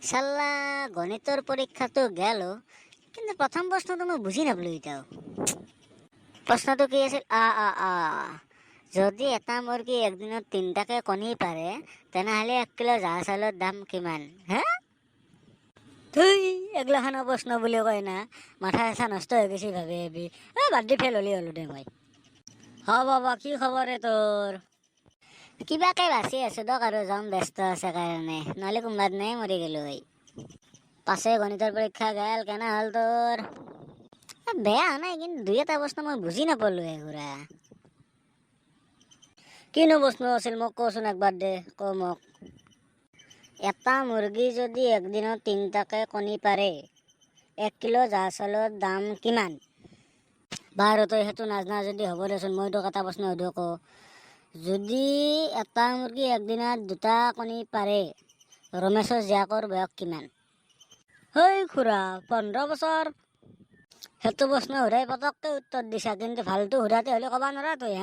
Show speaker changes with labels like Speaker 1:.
Speaker 1: চাল্লা গণিতৰ পৰীক্ষাটো গেল কিন্তু প্ৰথম প্ৰশ্নটো মই বুজি নাপালো এতিয়াও। প্ৰশ্নটো কি আছিল? যদি এটা মুৰ্গী একদিনত 3টাকে কণী পাৰে তেনেহ'লে 1 কিলো জহা চাউলৰ দাম কিমান? হে থুই এগলাখানৰ প্ৰশ্ন বুলি কয় না, মাথা চাথা নষ্ট হৈ গৈছে ভাবি ভাবি। বাদ দি ফেল হ'লো দে মই। বাবা কি খবৰে তোৰ? কিবাকে বাচি আছো দক আৰু যাম ব্যস্ত আছে কাৰণে, নহ'লে কোনোবাদ নাই মৰি গেলো হয়। পাছে গণিতৰ পৰীক্ষা গেল কেনে হ'ল তোৰ? বেয়া হোৱা নাই কিন্তু 2-এটা প্ৰশ্ন মই বুজি নাপালো ঘূৰা। কিনো প্ৰশ্ন আছিল মোক কচোন একবাৰ দে ক মোক। এটা মুৰ্গী যদি একদিনত 3টাকে কণী পাৰে 1 কিলো জহা চাউলৰ দাম কিমান? বাৰু তই সেইটো নাজনা যদি হ'ব দেচোন, মই তোক এটা প্ৰশ্ন সুধো ক। যদি এটা মুৰ্গী একদিনত 2টা কণী পাৰে ৰমেশৰ জীয়েকৰ বয়স কিমান? খুৰা 15 বছৰ। সেইটো প্ৰশ্ন সুধাই পটককৈ উত্তৰ দিছা, কিন্তু ভালটো সুধাতে হ'লে ক'বা নোৱাৰা তই।